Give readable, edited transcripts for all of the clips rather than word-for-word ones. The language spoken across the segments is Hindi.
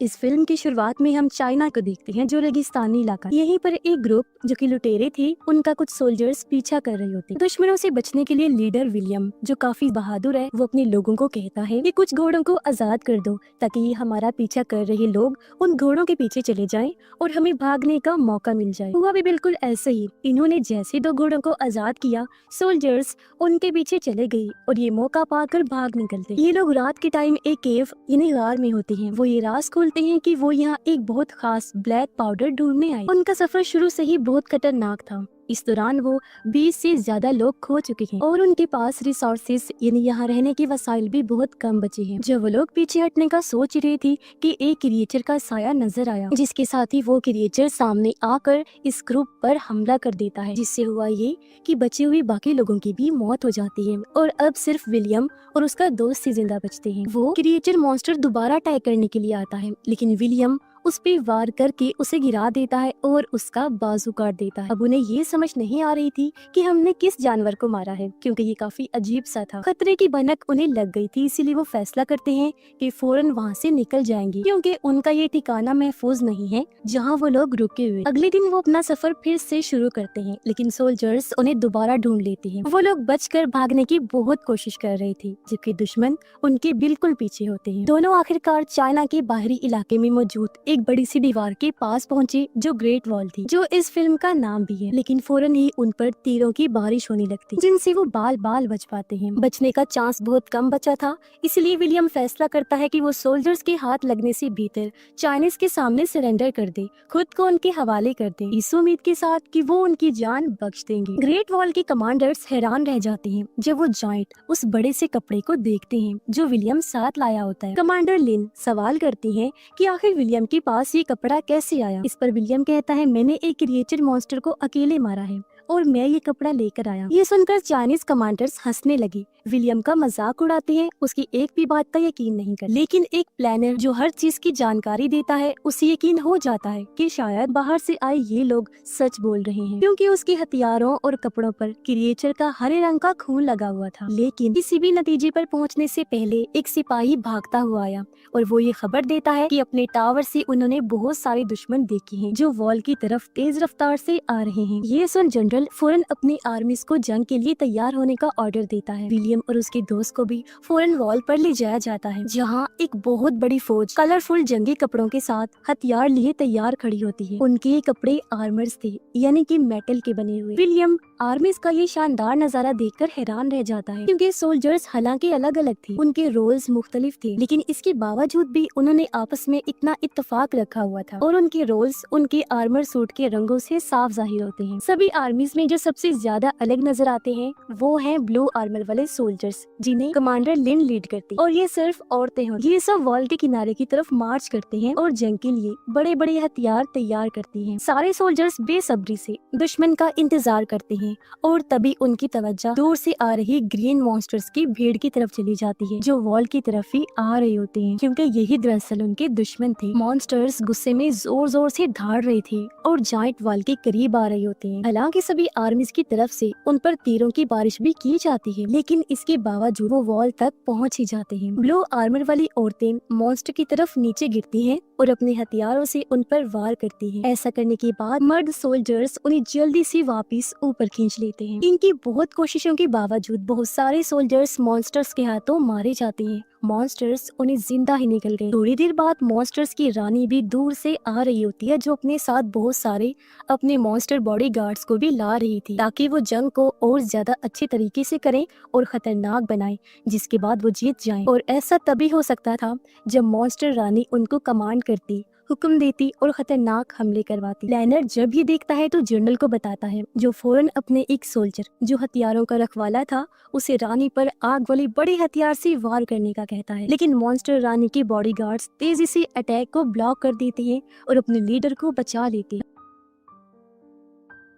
इस फिल्म की शुरुआत में हम चाइना को देखते हैं, जो रेगिस्तानी इलाका। यहीं पर एक ग्रुप जो कि लुटेरे थे, उनका कुछ सोल्जर्स पीछा कर रहे होते। दुश्मनों से बचने के लिए लीडर विलियम, जो काफी बहादुर है, वो अपने लोगों को कहता है कि कुछ घोड़ों को आजाद कर दो ताकि ये हमारा पीछा कर रहे लोग उन घोड़ों के पीछे चले जाएं और हमें भागने का मौका मिल जाए। हुआ भी बिल्कुल ऐसे ही। इन्होंने जैसे दो घोड़ों को आजाद किया, सोल्जर्स उनके पीछे चले गए और ये मौका पाकर भाग निकलते। ये लोग रात के टाइम एक केव यानी गार में होते हैं। वो ये राज खोलते हैं कि वो यहाँ एक बहुत खास ब्लैक पाउडर ढूंढने आए। उनका सफर शुरू से ही बहुत खतरनाक था। इस दौरान वो 20 से ज्यादा लोग खो चुके हैं और उनके पास रिसोर्सेज यानी यहाँ रहने के वसाइल भी बहुत कम बचे हैं। जब वो लोग पीछे हटने का सोच रहे थे कि एक क्रिएचर का साया नजर आया, जिसके साथ ही वो क्रिएचर सामने आकर इस ग्रुप पर हमला कर देता है, जिससे हुआ ये कि बचे हुए बाकी लोगों की भी मौत हो जाती है और अब सिर्फ विलियम और उसका दोस्त ही जिंदा बचते हैं। वो क्रिएचर मॉन्स्टर दोबारा अटैक करने के लिए आता है, लेकिन विलियम उस पे वार करके उसे गिरा देता है और उसका बाजू काट देता है। अब उन्हें ये समझ नहीं आ रही थी कि हमने किस जानवर को मारा है, क्योंकि ये काफी अजीब सा था। खतरे की भनक उन्हें लग गई थी, इसीलिए वो फैसला करते हैं कि फौरन वहाँ से निकल जाएंगे, क्योंकि उनका ये ठिकाना महफूज नहीं है जहाँ वो लोग रुके हुए। अगले दिन वो अपना सफर फिर से शुरू करते हैं, लेकिन सोल्जर्स उन्हें दोबारा ढूंढ लेते हैं। वो लोग बचकर भागने की बहुत कोशिश कर रहे थे, जबकि दुश्मन उनके बिल्कुल पीछे होते हैं। दोनों आखिरकार चाइना के बाहरी इलाके में मौजूद एक बड़ी सी दीवार के पास पहुंचे, जो ग्रेट वॉल थी, जो इस फिल्म का नाम भी है। लेकिन फौरन ही उन पर तीरों की बारिश होने लगती, जिनसे वो बाल बाल बच पाते हैं। बचने का चांस बहुत कम बचा था, इसलिए विलियम फैसला करता है कि वो सोल्जर्स के हाथ लगने से भीतर चाइनीज के सामने सरेंडर कर दे, खुद को उनके हवाले कर दे, इस उम्मीद के साथ कि वो उनकी जान बख्श देंगे। ग्रेट वॉल के कमांडर्स हैरान रह जाते हैं जब वो जायंट उस बड़े से कपड़े को देखते हैं जो विलियम साथ लाया होता है। कमांडर लिन सवाल करती है कि आखिर विलियम के पास ये कपड़ा कैसे आया। इस पर विलियम कहता है, मैंने एक क्रिएचर मॉन्स्टर को अकेले मारा है और मैं ये कपड़ा लेकर आया। ये सुनकर चाइनीज कमांडर्स हंसने लगे, विलियम का मजाक उड़ाते हैं, उसकी एक भी बात का यकीन नहीं कर। लेकिन एक प्लानर जो हर चीज की जानकारी देता है, उसे यकीन हो जाता है कि शायद बाहर से आए ये लोग सच बोल रहे हैं, क्योंकि उसके हथियारों और कपड़ों पर क्रिएचर का हरे रंग का खून लगा हुआ था। लेकिन किसी भी नतीजे पर पहुंचने से पहले एक सिपाही भागता हुआ आया और वो ये खबर देता है कि अपने टावर से उन्होंने बहुत सारे दुश्मन देखे हैं जो वॉल की तरफ तेज रफ्तार से आ रहे हैं। ये सुन जनरल फौरन अपनी आर्मीज को जंग के लिए तैयार होने का ऑर्डर देता है। विलियम और उसके दोस्त को भी फौरन वॉल पर ले जाया जाता है, जहाँ एक बहुत बड़ी फौज कलरफुल जंगी कपड़ों के साथ हथियार लिए तैयार खड़ी होती है। उनके ये कपड़े आर्मर्स थे, यानी कि मेटल के बने हुए। विलियम आर्मीज का ये शानदार नजारा देखकर हैरान रह जाता है, क्योंकि सोल्जर्स हालांकि अलग अलग थे, उनके रोल्स मुख्तलिफ थे, लेकिन इसके बावजूद भी उन्होंने आपस में इतना इत्तेफाक रखा हुआ था और उनके रोल्स उनके आर्मर सूट के रंगों से साफ जाहिर होते हैं। सभी आर्मीज में जो सबसे ज्यादा अलग नजर आते हैं वो हैं ब्लू आर्मर वाले सोल्जर्स, जिन्हें कमांडर लिन लीड करती, और ये सिर्फ औरतें होती। ये सब वॉल के किनारे की तरफ मार्च करते हैं और जंग के लिए बड़े बड़े हथियार तैयार करती हैं। सारे सोल्जर्स बेसब्री से दुश्मन का इंतजार करते हैं और तभी उनकी तवज्जो दूर से आ रही ग्रीन मॉन्स्टर्स की भीड़ की तरफ चली जाती है, जो वॉल की तरफ ही आ रहे होते हैं, क्योंकि यही दरअसल उनके दुश्मन थे। मॉन्स्टर्स गुस्से में जोर जोर से धाड़ रहे थे और जायंट वॉल के करीब आ रहे होते हैं। हालांकि सभी आर्मीज की तरफ से उन पर तीरों की बारिश भी की जाती है, लेकिन इसके बावजूद वो वॉल तक पहुंच ही जाते हैं। ब्लू आर्मर वाली औरतें मॉन्स्टर की तरफ नीचे गिरती हैं और अपने हथियारों से उन पर वार करती हैं। ऐसा करने के बाद मर्द सोल्जर्स उन्हें जल्दी से वापस ऊपर खींच लेते हैं। इनकी बहुत कोशिशों के बावजूद बहुत सारे सोल्जर्स मॉन्स्टर्स के हाथों मारे जाते हैं। मॉन्स्टर्स उन्हें जिंदा ही निकल गए। थोड़ी देर बाद मॉन्स्टर्स की रानी भी दूर से आ रही होती है, जो अपने साथ बहुत सारे अपने मॉन्स्टर बॉडीगार्ड्स को भी ला रही थी, ताकि वो जंग को और ज्यादा अच्छे तरीके से करें और खतरनाक बनाएं, जिसके बाद वो जीत जाएं। और ऐसा तभी हो सकता था जब मॉन्स्टर रानी उनको कमांड करती, हुक्म देती और खतरनाक हमले करवाती। लैनर जब ये देखता है तो जनरल को बताता है, जो फौरन अपने एक सोल्जर जो हथियारों का रखवाला था उसे रानी पर आग वाले बड़े हथियार से वार करने का कहता है। लेकिन मॉन्स्टर रानी के बॉडीगार्ड्स तेजी से अटैक को ब्लॉक कर देते हैं और अपने लीडर को बचा लेते हैं।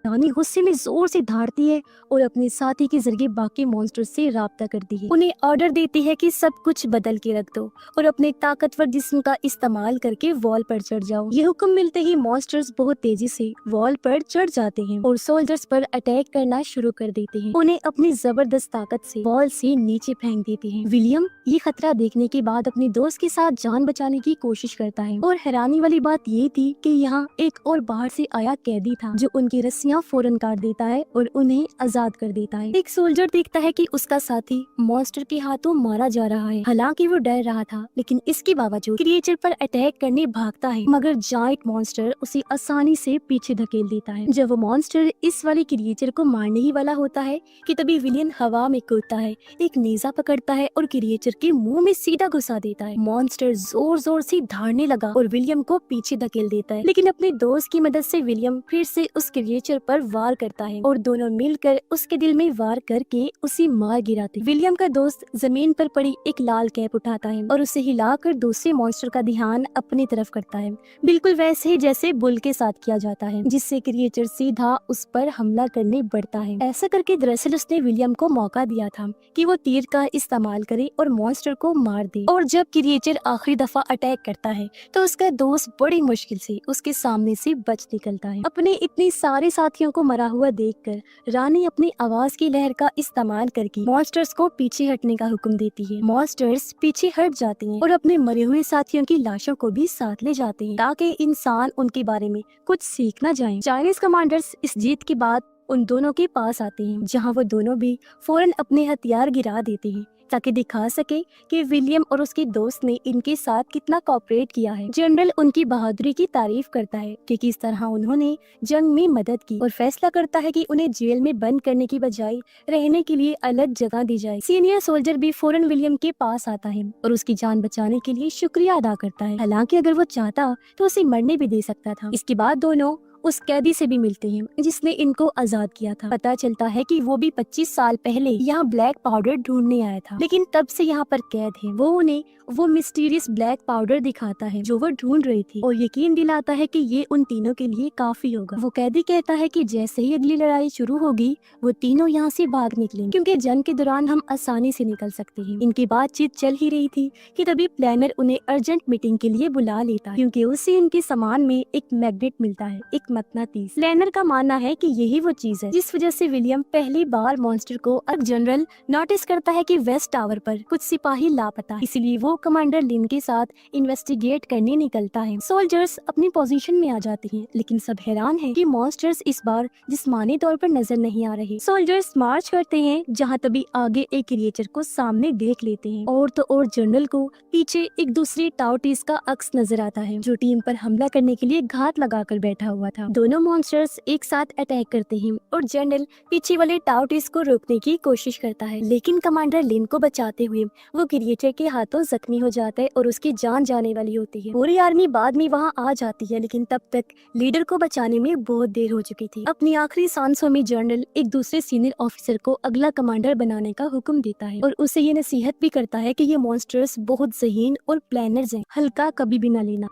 रानी गुस्से में जोर से दहाड़ती है और अपने साथी के जरिए बाकी मॉन्स्टर से राब्ता करती है। उन्हें ऑर्डर देती है कि सब कुछ बदल के रख दो और अपने ताकतवर जिस्म का इस्तेमाल करके वॉल पर चढ़ जाओ। ये हुक्म मिलते ही मॉन्स्टर्स बहुत तेजी से वॉल पर चढ़ जाते हैं और सोल्जर्स पर अटैक करना शुरू कर देते हैं। उन्हें अपनी जबरदस्त ताकत से वॉल से नीचे फेंक देते हैं। विलियम ये खतरा देखने के बाद अपने दोस्त के साथ जान बचाने की कोशिश करता है और हैरानी वाली बात ये थी कि यहाँ एक और बाहर से आया कैदी था जो उनकी रस्सियां फौरन काट देता है और उन्हें आजाद कर देता है। एक सोल्जर देखता है कि उसका साथी मॉन्स्टर के हाथों मारा जा रहा है। हालांकि वो डर रहा था लेकिन इसके बावजूद क्रिएचर पर अटैक करने भागता है, मगर जायंट मॉन्स्टर उसे आसानी से पीछे धकेल देता है। जब वो मॉन्स्टर इस वाले क्रिएचर को मारने ही वाला होता है कि तभी विलियन हवा में कूदता है, एक नेजा पकड़ता है और क्रिएचर के मुंह में सीधा घुसा देता है। मॉन्स्टर जोर जोर से दहाड़ने लगा और विलियम को पीछे धकेल देता है, लेकिन अपने दोस्त की मदद से विलियम फिर से उस क्रिएचर पर वार करता है और दोनों मिलकर उसके दिल में वार करके उसे मार गिराते। विलियम का दोस्त जमीन पर पड़ी एक लाल कैप उठाता है और उसे हिलाकर दूसरे मॉन्स्टर का ध्यान अपनी तरफ करता है, बिल्कुल वैसे ही जैसे बुल के साथ किया जाता है, जिससे क्रिएचर सीधा उस पर हमला करने बढ़ता है। ऐसा करके दरअसल उसने विलियम को मौका दिया था कि वो तीर का इस्तेमाल करे और मॉन्स्टर को मार दे। और जब क्रिएचर आखिरी दफा अटैक करता है तो उसका दोस्त बड़ी मुश्किल से उसके सामने से बच निकलता है। अपने इतने सारे साथियों को मरा हुआ देखकर रानी अपनी आवाज की लहर का इस्तेमाल करके मॉन्स्टर्स को पीछे हटने का हुक्म देती है। मॉन्स्टर्स पीछे हट जाते हैं और अपने मरे हुए साथियों की लाशों को भी साथ ले जाते हैं ताकि इंसान उनके बारे में कुछ सीख न जाएं। चाइनीज कमांडर्स इस जीत के बाद उन दोनों के पास आते हैं, जहां वो दोनों भी फौरन अपने हथियार गिरा देते हैं ताकि दिखा सके कि विलियम और उसके दोस्त ने इनके साथ कितना कोऑपरेट किया है। जनरल उनकी बहादुरी की तारीफ करता है कि किस तरह उन्होंने जंग में मदद की और फैसला करता है कि उन्हें जेल में बंद करने की बजाय रहने के लिए अलग जगह दी जाए। सीनियर सोल्जर भी फौरन विलियम के पास आता है और उसकी जान बचाने के लिए शुक्रिया अदा करता है। हालांकि अगर वो चाहता तो उसे मरने भी दे सकता था। इसके बाद दोनों उस कैदी से भी मिलते हैं जिसने इनको आजाद किया था। पता चलता है कि वो भी 25 साल पहले यहाँ ब्लैक पाउडर ढूंढने आया था, लेकिन तब से यहाँ पर कैद है। वो उन्हें वो मिस्टीरियस ब्लैक पाउडर दिखाता है जो वो ढूंढ रही थी और यकीन दिलाता है कि ये उन तीनों के लिए काफी होगा। वो कैदी कहता है कि जैसे ही अगली लड़ाई शुरू होगी वो तीनों यहाँ से भाग निकलेंगे, क्योंकि जंग के दौरान हम आसानी से निकल सकते हैं। इनकी बातचीत चल ही रही थी कि तभी प्लानर उन्हें अर्जेंट मीटिंग के लिए बुला लेता है, क्योंकि उसे इनके सामान में एक मैग्नेट मिलता है, एक मकनातीस। प्लानर का मानना है कि यही वो चीज है जिस वजह से विलियम पहली बार मॉन्स्टर को अब जनरल नोटिस करता है कि वेस्ट टावर पर कुछ सिपाही लापता है, इसलिए वो कमांडर लिन के साथ इन्वेस्टिगेट करने निकलता है। सोल्जर्स अपनी पोजीशन में आ जाते हैं, लेकिन सब हैरान हैं कि मॉन्स्टर्स इस बार जिस्मानी तौर पर नजर नहीं आ रहे। सोल्जर्स मार्च करते हैं, जहां तभी आगे एक क्रिएचर को सामने देख लेते हैं और तो और जनरल को पीछे एक दूसरी टाउटीज का अक्स नजर आता है जो टीम पर हमला करने के लिए घात लगाकर बैठा हुआ था। दोनों मॉन्स्टर्स एक साथ अटैक करते हैं और जनरल पीछे वाले टाउटीज को रोकने की कोशिश करता है, लेकिन कमांडर लिन को बचाते हुए वो क्रिएचर के हाथों जख्मी हो जाता है और उसकी जान जाने वाली होती है। पूरी आर्मी बाद में वहाँ आ जाती है, लेकिन तब तक लीडर को बचाने में बहुत देर हो चुकी थी। अपनी आखिरी सांसों में जनरल एक दूसरे सीनियर ऑफिसर को अगला कमांडर बनाने का हुक्म देता है और उसे ये नसीहत भी करता है कि ये मॉन्स्टर्स बहुत ज़हीन और प्लानर्स हैं, हल्का कभी भी न लेना।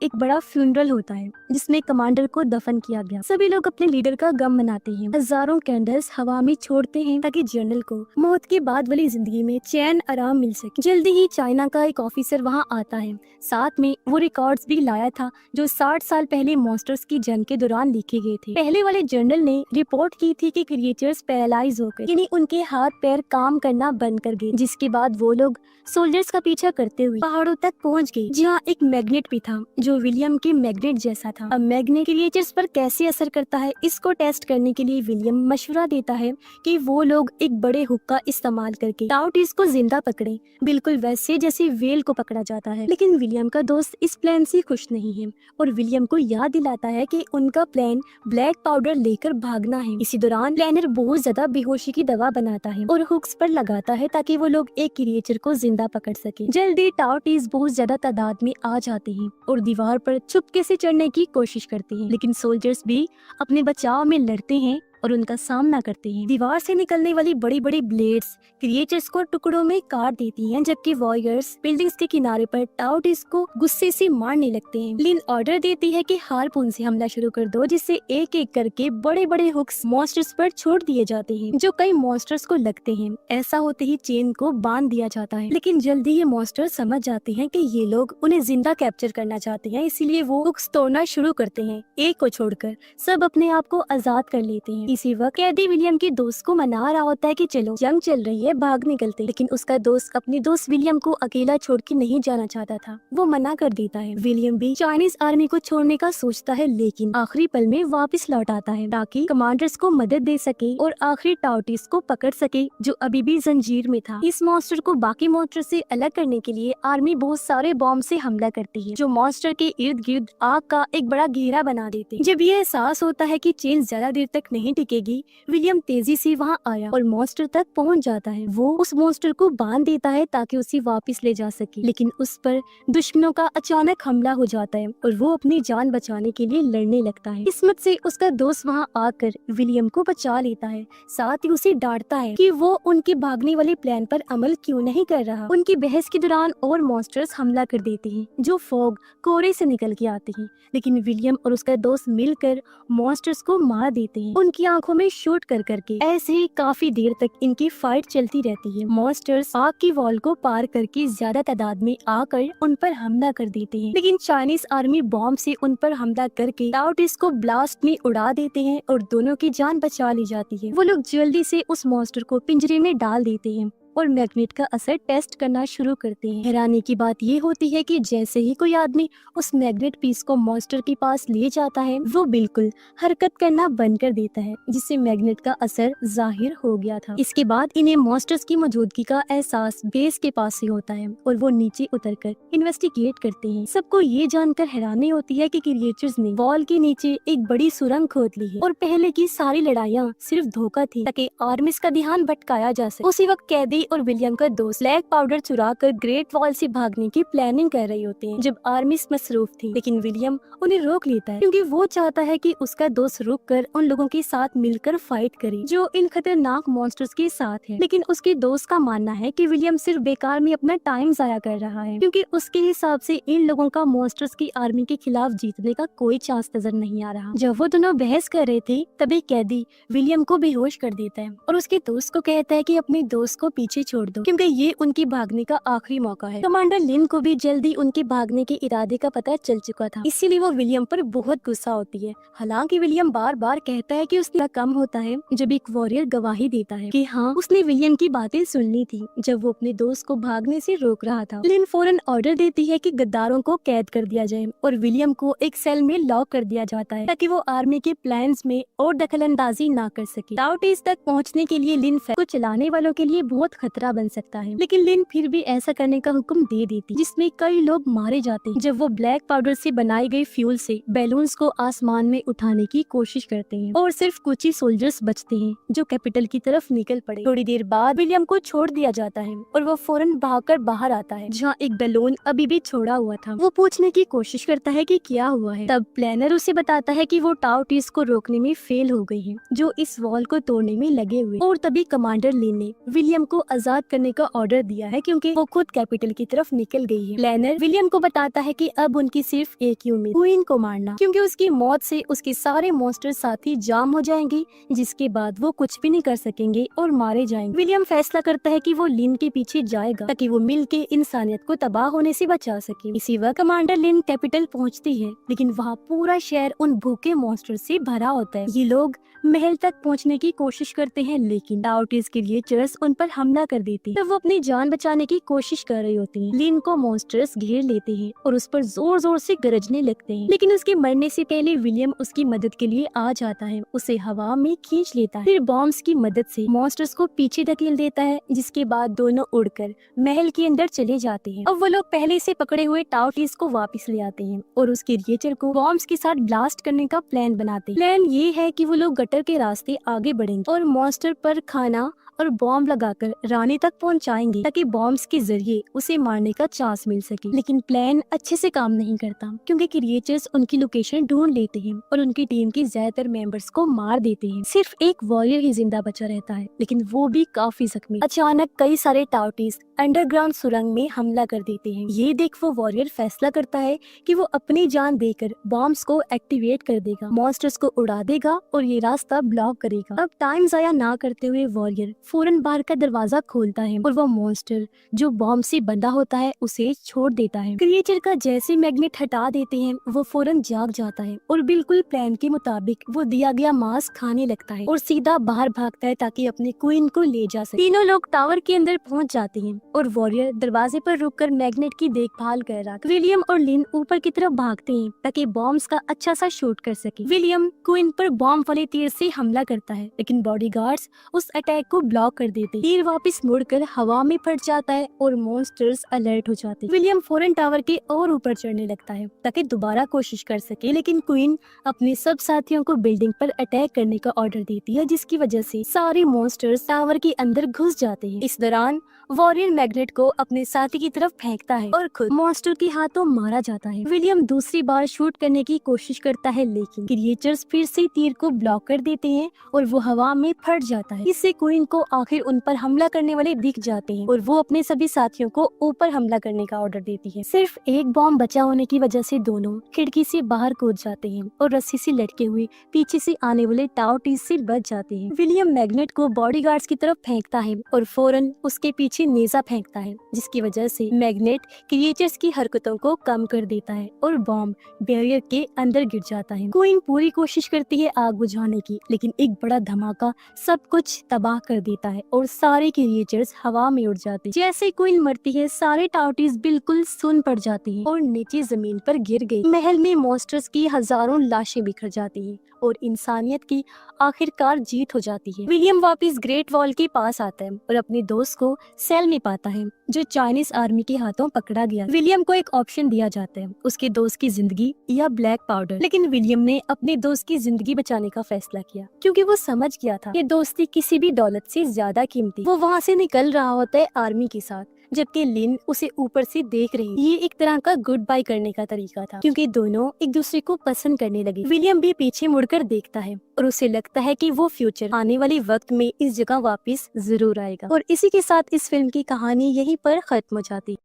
एक बड़ा फ्यूनरल होता है जिसमें कमांडर को दफन किया गया। सभी लोग अपने लीडर का गम मनाते हैं, हजारों कैंडल्स हवा में छोड़ते हैं ताकि जनरल को मौत के बाद वाली जिंदगी में चैन आराम मिल सके। जल्दी ही चाइना का एक ऑफिसर वहां आता है, साथ में वो रिकॉर्ड्स भी लाया था जो 60 साल पहले मॉन्स्टर्स की जंग के दौरान लिखे गए थे। पहले वाले जनरल ने रिपोर्ट की थी कि क्रिएचर्स पैरालाइज होकर, यानी उनके हाथ पैर काम करना बंद कर गए, जिसके बाद वो लोग सोल्जर्स का पीछा करते हुए पहाड़ों तक पहुंच गए, जहाँ एक मैग्नेट भी था जो विलियम के मैग्नेट जैसा था। अब मैग्नेट क्रिएचर्स पर कैसे असर करता है इसको टेस्ट करने के लिए विलियम मशवरा देता है कि वो लोग एक बड़े हुक का इस्तेमाल करके टाउटीज को जिंदा पकड़े, बिल्कुल वैसे जैसे वेल को पकड़ा जाता है। लेकिन विलियम का दोस्त इस प्लान से खुश नहीं है और विलियम को याद दिलाता है कि उनका प्लान ब्लैक पाउडर लेकर भागना है। इसी दौरान प्लानर बहुत ज्यादा बेहोशी की दवा बनाता है और हुक्स पर लगाता है ताकि वो लोग एक क्रिएचर को जिंदा पकड़ सके। जल्दी टाउटीज बहुत ज्यादा तादाद में आ जाते हैं और दीवार पर चुपके से चढ़ने की कोशिश करते हैं, लेकिन सोल्जर्स भी अपने बचाव में लड़ते हैं और उनका सामना करते हैं। दीवार से निकलने वाली बड़ी बड़ी ब्लेड्स क्रिएचर्स को टुकड़ों में काट देती हैं, जबकि वॉरियर्स बिल्डिंग्स के किनारे पर टाउटिस को गुस्से से मारने लगते हैं। लिन ऑर्डर देती है कि हार्पून से हमला शुरू कर दो, जिससे एक एक करके बड़े बड़े हुक्स मॉन्स्टर्स पर छोड़ दिए जाते हैं, जो कई मॉन्स्टर्स को लगते हैं। ऐसा होते ही चेन को बांध दिया जाता है, लेकिन जल्दी ये मॉन्स्टर समझ जाते हैं कि ये लोग उन्हें जिंदा कैप्चर करना चाहते हैं, इसीलिए वो हुक्स तोड़ना शुरू करते हैं। एक को छोड़कर सब अपने आप को आजाद कर लेते हैं। इसी वक्त कैदी विलियम के दोस्त को मना रहा होता है कि चलो जंग चल रही है, भाग निकलते, लेकिन उसका दोस्त अपने दोस्त विलियम को अकेला छोड़ के नहीं जाना चाहता था। वो मना कर देता है। विलियम भी चाइनीज आर्मी को छोड़ने का सोचता है, लेकिन आखिरी पल में वापस लौट आता है ताकि कमांडर्स को मदद दे सके और आखिरी टाउटिस को पकड़ सके, जो अभी भी जंजीर में था। इस मॉन्स्टर को बाकी मॉन्स्टर से अलग करने के लिए आर्मी बहुत सारे बॉम्ब से हमला करती है, जो मॉन्स्टर के इर्द गिर्द आग का एक बड़ा घेरा बना देते हैं। जब ये एहसास होता है कि चेन ज्यादा देर तक नहीं टिकेगी, विलियम तेजी से वहाँ आया और मॉन्स्टर तक पहुँच जाता है। वो उस मॉन्स्टर को बांध देता है ताकि उसे वापस ले जा सके, लेकिन उस पर दुश्मनों का अचानक हमला हो जाता है और वो अपनी जान बचाने के लिए लड़ने लगता है। किस्मत से उसका दोस्त वहाँ आकर विलियम को बचा लेता है, साथ ही उसे डांटता है कि वो उनके भागने वाले प्लान पर अमल क्यों नहीं कर रहा। उनकी बहस के दौरान और मॉन्स्टर्स हमला कर देते हैं, जो फॉग कोहरे से निकल के आते हैं, लेकिन विलियम और उसका दोस्त मिलकर मॉन्स्टर्स को मार देते हैं, उनकी आंखों में शूट कर करके। ऐसे ही काफी देर तक इनकी फाइट चलती रहती है। मॉन्स्टर्स आग की वॉल को पार करके ज्यादा तादाद में आकर उन पर हमला कर देते हैं, लेकिन चाइनीज आर्मी बॉम्ब से उन पर हमला करके टाउटिस को ब्लास्ट में उड़ा देते हैं और दोनों की जान बचा ली जाती है। वो लोग जल्दी से उस मॉन्स्टर को पिंजरे में डाल देते हैं और मैग्नेट का असर टेस्ट करना शुरू करते हैं। हैरानी की बात ये होती है कि जैसे ही कोई आदमी उस मैग्नेट पीस को मॉन्स्टर के पास ले जाता है, वो बिल्कुल हरकत करना बंद कर देता है, जिससे मैग्नेट का असर जाहिर हो गया था। इसके बाद इन्हें मॉन्स्टर्स की मौजूदगी का एहसास बेस के पास से होता है और वो नीचे उतरकर इन्वेस्टिगेट करते हैं। सबको ये जानकर हैरानी होती है कि क्रिएचर्स ने वॉल के नीचे एक बड़ी सुरंग खोद ली है और पहले की सारी लड़ाइयाँ सिर्फ धोखा थी ताकि आर्मीज का ध्यान भटकाया जा सके। उसी वक्त कैदी और विलियम का दोस्त ब्लैक पाउडर चुरा कर ग्रेट वॉल से भागने की प्लानिंग कर रहे होते हैं, जब आर्मी मसरूफ थी, लेकिन विलियम उन्हें रोक लेता है क्योंकि वो चाहता है कि उसका दोस्त रुक कर उन लोगों के साथ मिलकर फाइट करे जो इन खतरनाक मॉन्स्टर्स के साथ है। लेकिन उसके दोस्त का मानना है कि विलियम सिर्फ बेकार में अपना टाइम जाया कर रहा है, क्योंकि उसके हिसाब से इन लोगों का मॉन्स्टर्स की आर्मी के खिलाफ जीतने का कोई चांस नजर नहीं आ रहा। जब वो दोनों बहस कर रहे थे, तभी कैदी विलियम को बेहोश कर देता है और उसके दोस्त को कहता है कि अपने दोस्त को पीछे छोड़ दो, क्योंकि ये उनकी भागने का आखिरी मौका है। कमांडर लिन को भी जल्दी उनके भागने के इरादे का पता चल चुका था, इसीलिए वो विलियम पर बहुत गुस्सा होती है। हालांकि विलियम बार बार कहता है कि उसका कम होता है जब एक वॉरियर गवाही देता है कि हाँ, उसने विलियम की बातें सुननी थी जब वो अपने दोस्त को भागने से रोक रहा था। लिन फौरन ऑर्डर देती है कि गद्दारों को कैद कर दिया जाए और विलियम को एक सेल में लॉक कर दिया जाता है ताकि वो आर्मी के प्लान्स में और दखलंदाजी ना कर सके। टाउटिस तक पहुँचने के लिए लिन को चलाने वालों के लिए बहुत खतरा बन सकता है, लेकिन लिन फिर भी ऐसा करने का हुक्म दे देती, जिसमें कई लोग मारे जाते हैं जब वो ब्लैक पाउडर से बनाई गई फ्यूल से बैलून्स को आसमान में उठाने की कोशिश करते हैं और सिर्फ कुछ ही सोल्जर्स बचते हैं जो कैपिटल की तरफ निकल पड़े। थोड़ी देर बाद विलियम को छोड़ दिया जाता है और वो फौरन भागकर बाहर आता है जहाँ एक बैलून अभी भी छोड़ा हुआ था। वो पूछने की कोशिश करता है कि क्या हुआ है। तब प्लानर उसे बताता है कि वो टाउटिस को रोकने में फेल हो गई है, जो इस वॉल को तोड़ने में लगे हुए। और तभी कमांडर लिन ने विलियम को आजाद करने का ऑर्डर दिया है क्योंकि वो खुद कैपिटल की तरफ निकल गई है। प्लानर विलियम को बताता है कि अब उनकी सिर्फ एक ही उम्मीद, क्वीन को मारना, क्योंकि उसकी मौत से उसके सारे मॉन्स्टर साथी जाम हो जाएंगे, जिसके बाद वो कुछ भी नहीं कर सकेंगे और मारे जाएंगे। विलियम फैसला करता है कि वो लिन के पीछे जाएगा ताकि वो मिलके इंसानियत को तबाह होने से बचा सके। इसी वक्त कमांडर लिन कैपिटल पहुंचती है, लेकिन वहाँ पूरा शहर उन भूखे मॉन्स्टर से भरा होता है। ये लोग महल तक पहुंचने की कोशिश करते हैं, लेकिन टाउटिस के लिए चर्च उन पर हमला कर देती है। तब वो अपनी जान बचाने की कोशिश कर रही होती हैं। लिन को मॉन्स्टर्स घेर लेते हैं और उस पर जोर जोर से गरजने लगते हैं, लेकिन उसके मरने से पहले विलियम उसकी मदद के लिए आ जाता है, उसे हवा में खींच लेता है, फिर बॉम्ब्स की मदद से मॉन्स्टर्स को पीछे धकेल देता है, जिसके बाद दोनों उड़कर महल के अंदर चले जाते हैं। अब वो लोग पहले से पकड़े हुए टाउटिस को वापस ले आते हैं और उसके क्रिएचर को बॉम्ब्स के साथ ब्लास्ट करने का प्लान बनाते हैं। प्लान ये है कि वो लोग गटर के रास्ते आगे बढ़ेंगे और मॉन्स्टर पर खाना और बॉम्ब लगाकर रानी तक पहुंचाएंगे ताकि बॉम्ब्स के जरिए उसे मारने का चांस मिल सके। लेकिन प्लान अच्छे से काम नहीं करता क्योंकि क्रिएचर्स उनकी लोकेशन ढूंढ लेते हैं और उनकी टीम के ज्यादातर मेंबर्स को मार देते हैं। सिर्फ एक वॉरियर ही जिंदा बचा रहता है, लेकिन वो भी काफी जख्मी। अचानक कई सारे टाउटीज अंडरग्राउंड सुरंग में हमला कर देते हैं। ये देख वो वॉरियर फैसला करता है कि वो अपनी जान देकर बॉम्ब्स को एक्टिवेट कर देगा, मॉन्स्टर्स को उड़ा देगा और ये रास्ता ब्लॉक करेगा। अब टाइम जाया ना करते हुए वॉरियर फौरन बाहर का दरवाजा खोलता है और वो मॉन्स्टर जो बॉम्ब से बंधा होता है उसे छोड़ देता है। क्रिएचर का जैसे मैग्नेट हटा देते हैं वो फौरन जाग जाता है और बिल्कुल प्लान के मुताबिक वो दिया गया मांस खाने लगता है और सीधा बाहर भागता है ताकि अपने क्वीन को ले जा सके। तीनों लोग टावर के अंदर पहुंच जाते हैं और वॉरियर दरवाजे पर रुककर मैग्नेट की देखभाल कर रहा। विलियम और लिन ऊपर की तरफ भागते हैं ताकि बॉम्ब्स का अच्छा सा शूट कर सके। विलियम क्वीन पर बॉम्ब वाले तीर से हमला करता है, लेकिन बॉडीगार्ड्स उस अटैक को ब्लॉक कर देते। तीर वापस मुड़कर हवा में फट जाता है और मॉन्स्टर्स अलर्ट हो जाते हैं। विलियम फौरन टावर के और ऊपर चढ़ने लगता है ताकि दोबारा कोशिश कर सके, लेकिन क्वीन अपने सब साथियों को बिल्डिंग पर अटैक करने का ऑर्डर देती है, जिसकी वजह से सारे मॉन्स्टर्स टावर के अंदर घुस जाते हैं। इस दौरान वॉरियर मैग्नेट को अपने साथी की तरफ फेंकता है और खुद मॉन्स्टर के हाथों मारा जाता है। विलियम दूसरी बार शूट करने की कोशिश करता है, लेकिन क्रिएचर्स फिर से तीर को ब्लॉक कर देते हैं और वो हवा में फट जाता है। इससे क्वीन को आखिर उन पर हमला करने वाले दिख जाते हैं और वो अपने सभी साथियों को ऊपर हमला करने का ऑर्डर देती है। सिर्फ एक बॉम्ब बचा होने की वजह से दोनों खिड़की से बाहर कूद जाते हैं और रस्सी से लटके हुए पीछे से आने वाले टाउटीज से बच जाते हैं। विलियम मैग्नेट को बॉडीगार्ड्स की तरफ फेंकता है और फौरन उसके पीछे नेजा फेंकता है, जिसकी वजह से मैग्नेट क्रिएचर्स की हरकतों को कम कर देता है और बॉम्ब बैरियर के अंदर गिर जाता है। क्वीन पूरी कोशिश करती है आग बुझाने की, लेकिन एक बड़ा धमाका सब कुछ तबाह कर देता है और सारे क्रिएचर्स हवा में उड़ जाते हैं। जैसे क्वीन मरती है सारे टाउटीज बिल्कुल सुन पड़ जाते हैं और नीचे जमीन पर गिर गए। महल में मॉन्स्टर्स की हजारों लाशें बिखर जाती हैं और इंसानियत की आखिरकार जीत हो जाती है। विलियम वापस ग्रेट वॉल के पास आता है और अपने दोस्त को सेल में पाता है जो चाइनीज आर्मी के हाथों पकड़ा गया। विलियम को एक ऑप्शन दिया जाता है, उसके दोस्त की जिंदगी या ब्लैक पाउडर, लेकिन विलियम ने अपने दोस्त की जिंदगी बचाने का फैसला किया क्योंकि वो समझ गया था कि दोस्ती किसी भी दौलत से ज्यादा कीमती। वो वहाँ से निकल रहा होता है आर्मी के साथ, जबकि लिन उसे ऊपर से देख रही। ये एक तरह का गुड बाय करने का तरीका था क्योंकि दोनों एक दूसरे को पसंद करने लगे। विलियम भी पीछे मुड़कर देखता है और उसे लगता है कि वो फ्यूचर आने वाले वक्त में इस जगह वापस जरूर आएगा। और इसी के साथ इस फिल्म की कहानी यहीं पर खत्म हो जाती।